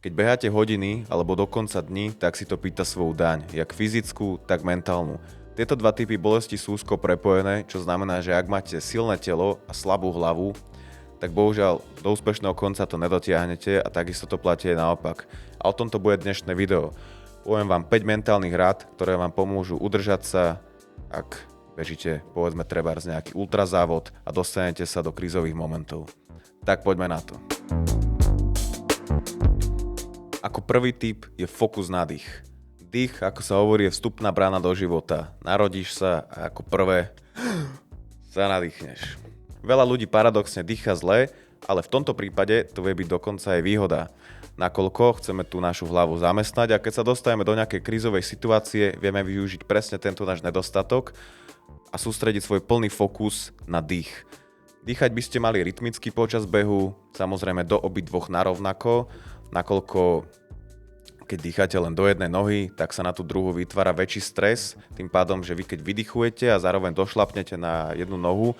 Keď beháte hodiny alebo dokonca dní, tak si to pýta svoju daň, jak fyzickú, tak mentálnu. Tieto dva typy bolesti sú úzko prepojené, čo znamená, že ak máte silné telo a slabú hlavu, tak bohužiaľ do úspešného konca to nedotiahnete a takisto to platí aj naopak. A o tomto bude dnešné video. Poviem vám 5 mentálnych rád, ktoré vám pomôžu udržať sa, ak bežíte povedzme trebárs nejaký ultrazávod a dostanete sa do krízových momentov. Tak poďme na to. Ako prvý tip je fokus na dých. Dých, ako sa hovorí, je vstupná brána do života. Narodíš sa a ako prvé sa nadýchneš. Veľa ľudí paradoxne dýcha zle, ale v tomto prípade to vie byť dokonca aj výhoda. Nakoľko chceme tú našu hlavu zamestnať a keď sa dostaneme do nejakej krízovej situácie, vieme využiť presne tento náš nedostatok a sústrediť svoj plný fokus na dých. Dýchať by ste mali rytmicky počas behu, samozrejme do obidvoch narovnako, nakoľko keď dýchate len do jednej nohy, tak sa na tú druhú vytvára väčší stres, tým pádom, že vy keď vydychujete a zároveň došlapnete na jednu nohu,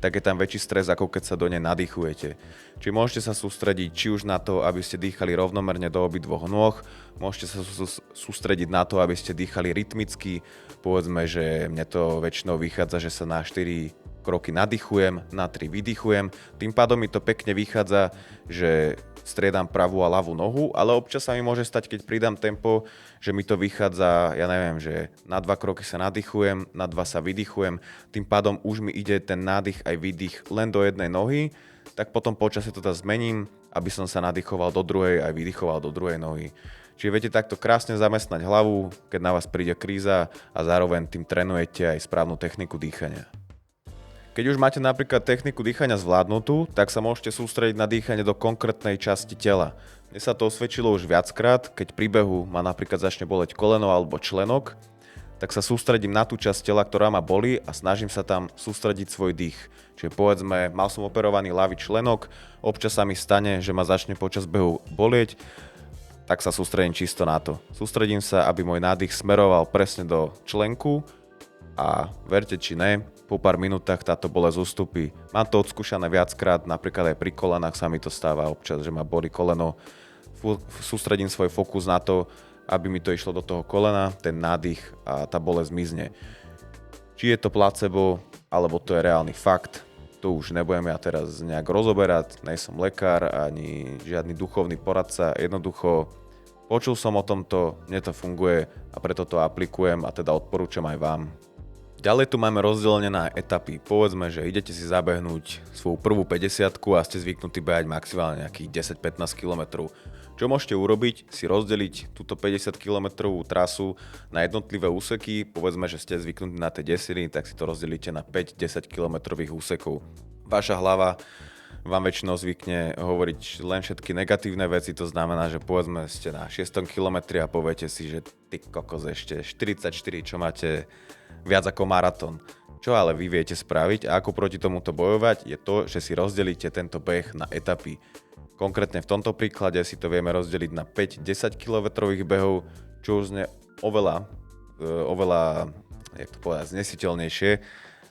tak je tam väčší stres, ako keď sa do nej nadýchujete. Čiže môžete sa sústrediť či už na to, aby ste dýchali rovnomerne do obidvoch nôh, môžete sa sústrediť na to, aby ste dýchali rytmicky, povedzme, že mne to väčšinou vychádza, že sa na 4 kroky nadýchujem, na 3 vydychujem, tým pádom mi to pekne vychádza, že striedam pravú a ľavú nohu, ale občas sa mi môže stať, keď pridám tempo, že mi to vychádza, ja neviem, že na 2 kroky sa nadýchujem, na 2 sa vydychujem, tým pádom už mi ide ten nádych aj výdych len do jednej nohy, tak potom počasie to zmením, aby som sa nadýchoval do druhej aj vydychoval do druhej nohy. Čiže viete takto krásne zamestnať hlavu, keď na vás príde kríza a zároveň tým trénujete aj správnu techniku dýchania. Keď už máte napríklad techniku dýchania zvládnutú, tak sa môžete sústrediť na dýchanie do konkrétnej časti tela. Mne sa to osvedčilo už viackrát, keď pri behu ma napríklad začne boleť koleno alebo členok, tak sa sústredím na tú časť tela, ktorá ma bolí a snažím sa tam sústrediť svoj dých. Čiže povedzme, mal som operovaný ľavý členok, občas sa mi stane, že ma začne počas behu bolieť, tak sa sústredím čisto na to. Sústredím sa, aby môj nádych smeroval presne do členku a verte či ne, po pár minútach táto bolesť ustúpi. Mám to odskúšané viackrát, napríklad aj pri kolenách sa mi to stáva občas, že ma bolí koleno. Sústredím svoj fokus na to, aby mi to išlo do toho kolena, ten nádych a tá bolesť mizne. Či je to placebo, alebo to je reálny fakt, to už nebudem ja teraz nejak rozoberať, nie som lekár ani žiadny duchovný poradca, jednoducho počul som o tomto, mne to funguje a preto to aplikujem a teda odporúčam aj vám. Ďalej tu máme rozdelené na etapy. Povedzme, že idete si zabehnúť svoju prvú 50-ku a ste zvyknutí behať maximálne nejakých 10-15 km. Čo môžete urobiť? Si rozdeliť túto 50-kilometrovú trasu na jednotlivé úseky. Povedzme, že ste zvyknutí na tie desiny, tak si to rozdelíte na 5-10 kilometrových úsekov. Vaša hlava vám väčšinou zvykne hovoriť len všetky negatívne veci, to znamená, že povedzme ste na 6. kilometri a poviete si, že ty kokos ešte 44, čo máte viac ako maratón. Čo ale vy viete spraviť a ako proti tomuto bojovať je to, že si rozdelíte tento beh na etapy. Konkrétne v tomto príklade si to vieme rozdeliť na 5-10 km behov, čo už znie oveľa, jak to povedať, znesiteľnejšie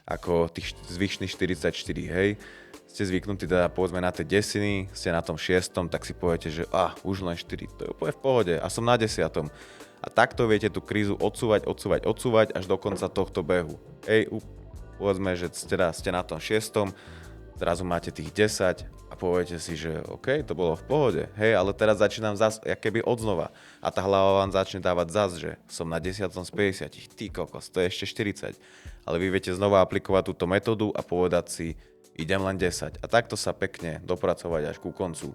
ako tých zvyšných 44, hej. Ste zvyknutí teda povedzme na tie desiny, ste na tom 6, tak si poviete, že už len 4, to je úplne v pohode a som na 10. A takto viete tú krízu odsúvať až do konca tohto behu. Hej, povedzme, že ste na tom 6, zrazu máte tých 10 a poviete si, že OK, to bolo v pohode. Hej, ale teraz začínam zas keby odznova. A tá hlava vám začne dávať zas, že som na 10 z 50. Ty kokos, to je ešte 40. Ale vy viete znova aplikovať túto metódu a povedať si, idem len 10. A takto sa pekne dopracovať až ku koncu.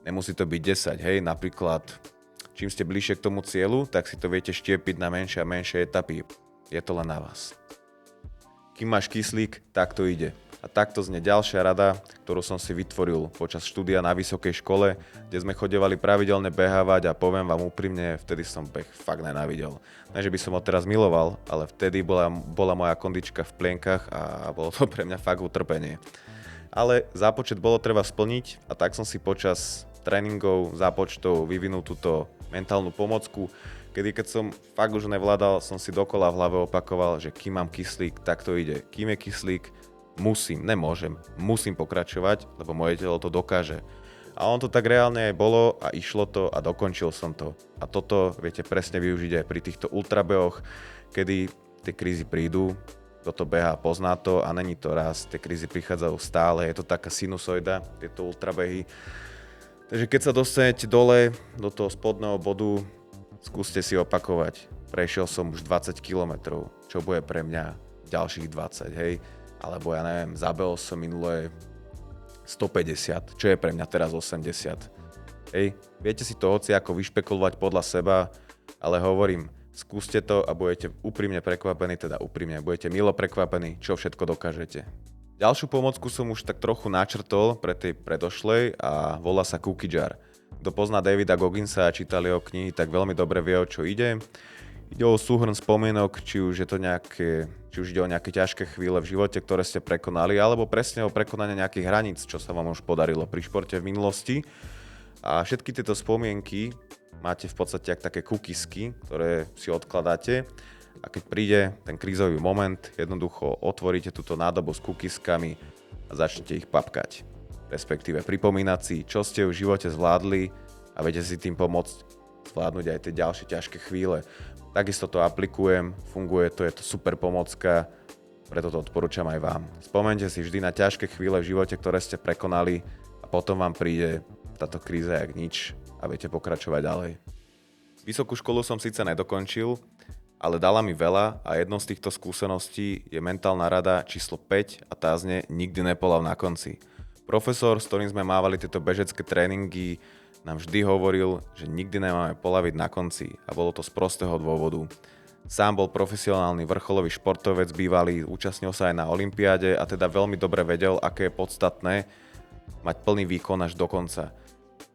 Nemusí to byť 10, hej, napríklad čím ste bližšie k tomu cieľu, tak si to viete štiepiť na menšie a menšie etapy. Je to len na vás. Kým máš kyslík, tak to ide. A takto znie ďalšia rada, ktorú som si vytvoril počas štúdia na vysokej škole, kde sme chodevali pravidelne behávať a poviem vám úprimne, vtedy som beh fakt nenávidel. Ne, že by som ho teraz miloval, ale vtedy bola moja kondička v plienkach a bolo to pre mňa fakt utrpenie. Ale zápočet bolo treba splniť a tak som si počas tréningov, zápočtov vyvinul túto mentálnu pomocku, kedy keď som fakt už nevládal, som si dokola v hlave opakoval, že kým mám kyslík, tak to ide. Kým je kyslík, musím pokračovať, lebo moje telo to dokáže. A on to tak reálne aj bolo a išlo to a dokončil som to. A toto viete presne využiť aj pri týchto ultrabehoch, kedy tie krízy prídu, kto to behá, pozná to a není to raz, tie krízy prichádzajú stále, je to taká sinusoida, tieto ultrabehy. Takže keď sa dostanete dole do toho spodného bodu, skúste si opakovať. Prešiel som už 20 km, čo bude pre mňa ďalších 20, hej? Alebo ja neviem, zabehol som minulé 150, čo je pre mňa teraz 80. Hej, viete si to hoci ako vyšpekulovať podľa seba, ale hovorím, skúste to a budete úprimne prekvapení, budete milo prekvapení, čo všetko dokážete. Ďalšiu pomocku som už tak trochu načrtol pre tej predošlej a volá sa Cookie Jar. Kto pozná Davida Gogginsa a čítal jeho knihy, tak veľmi dobre vie, o čo ide. Ide o súhrn spomienok, či už ide o nejaké ťažké chvíle v živote, ktoré ste prekonali, alebo presne o prekonanie nejakých hraníc, čo sa vám už podarilo pri športe v minulosti. A všetky tieto spomienky máte v podstate ako také cookiesky, ktoré si odkladáte. A keď príde ten krízový moment, jednoducho otvoríte túto nádobu s cookieskami a začnete ich papkať. Respektíve pripomínať si, čo ste v živote zvládli a viete si tým pomôcť zvládnuť aj tie ďalšie ťažké chvíle. Takisto to aplikujem, funguje to, je to super pomocka, preto to odporúčam aj vám. Spomeňte si vždy na ťažké chvíle v živote, ktoré ste prekonali a potom vám príde táto kríza jak nič a viete pokračovať ďalej. Vysokú školu som síce nedokončil, ale dala mi veľa a jednou z týchto skúseností je mentálna rada číslo 5 a tá znie nikdy nepolav na konci. Profesor, s ktorým sme mávali tieto bežecké tréningy, nám vždy hovoril, že nikdy nemáme polaviť na konci a bolo to z prostého dôvodu. Sám bol profesionálny vrcholový športovec bývalý, účastnil sa aj na olympiáde a teda veľmi dobre vedel, aké je podstatné mať plný výkon až do konca.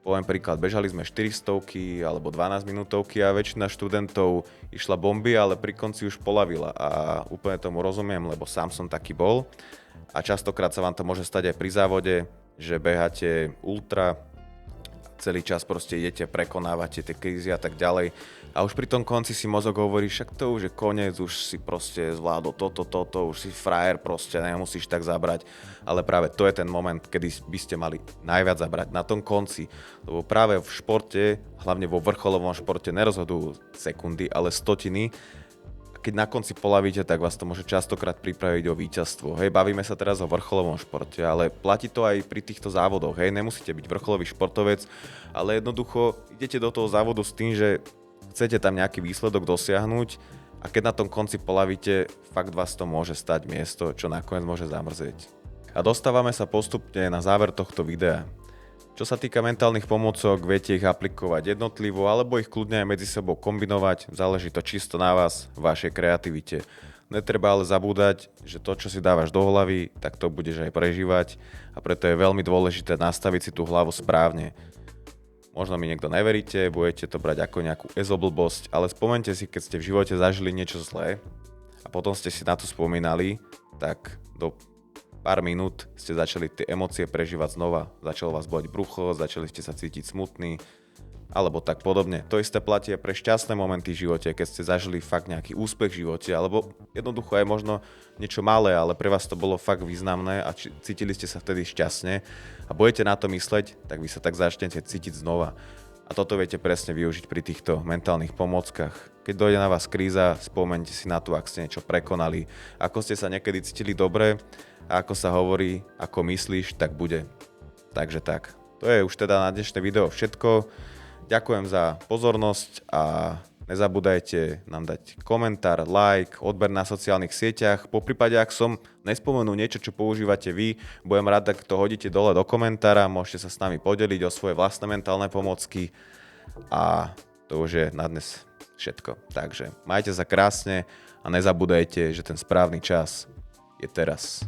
Poviem príklad, bežali sme 400 alebo 12 minútovky a väčšina študentov išla bomby, ale pri konci už polavila a úplne tomu rozumiem, lebo sám som taký bol a častokrát sa vám to môže stať aj pri závode, že beháte ultra, celý čas proste idete, prekonávate tie krízy a tak ďalej. A už pri tom konci si mozog hovorí, však to už je koniec, už si proste zvládol toto, už si frajer, proste nemusíš tak zabrať. Ale práve to je ten moment, kedy by ste mali najviac zabrať, na tom konci. Lebo práve v športe, hlavne vo vrcholovom športe, nerozhodujú sekundy, ale stotiny. Keď na konci polavíte, tak vás to môže častokrát pripraviť o víťazstvo. Hej, bavíme sa teraz o vrcholovom športe, ale platí to aj pri týchto závodoch. Hej, nemusíte byť vrcholový športovec, ale jednoducho idete do toho závodu s tým, že chcete tam nejaký výsledok dosiahnuť a keď na tom konci polavíte, fakt vás to môže stať miesto, čo nakoniec môže zamrzieť. A dostávame sa postupne na záver tohto videa. Čo sa týka mentálnych pomôcok, viete ich aplikovať jednotlivo alebo ich kľudne aj medzi sebou kombinovať, záleží to čisto na vás, vašej kreativite. Netreba ale zabúdať, že to, čo si dávaš do hlavy, tak to budeš aj prežívať a preto je veľmi dôležité nastaviť si tú hlavu správne. Možno mi niekto neveríte, budete to brať ako nejakú ezoblbosť, ale spomeňte si, keď ste v živote zažili niečo zlé a potom ste si na to spomínali, tak do pár minút ste začali tie emócie prežívať znova. Začalo vás boleť brucho, začali ste sa cítiť smutný, alebo tak podobne. To isté platí aj pre šťastné momenty v živote, keď ste zažili fakt nejaký úspech v živote, alebo jednoducho aj možno niečo malé, ale pre vás to bolo fakt významné a cítili ste sa vtedy šťastne a budete na to mysleť, tak vy sa tak začnete cítiť znova. A toto viete presne využiť pri týchto mentálnych pomôckach. Keď dojde na vás kríza, spomeňte si na to, ak ste niečo prekonali, ako ste sa niekedy cítili dobre a ako sa hovorí, ako myslíš, tak bude. Takže tak. To je už teda na dnešné video všetko. Ďakujem za pozornosť a nezabúdajte nám dať komentár, like, odber na sociálnych sieťach. Poprípade, ak som nespomenul niečo, čo používate vy, budem rád, ak to hodíte dole do komentára, môžete sa s nami podeliť o svoje vlastné mentálne pomocky a to už je na dnes všetko. Takže majte sa krásne a nezabúdajte, že ten správny čas je teraz.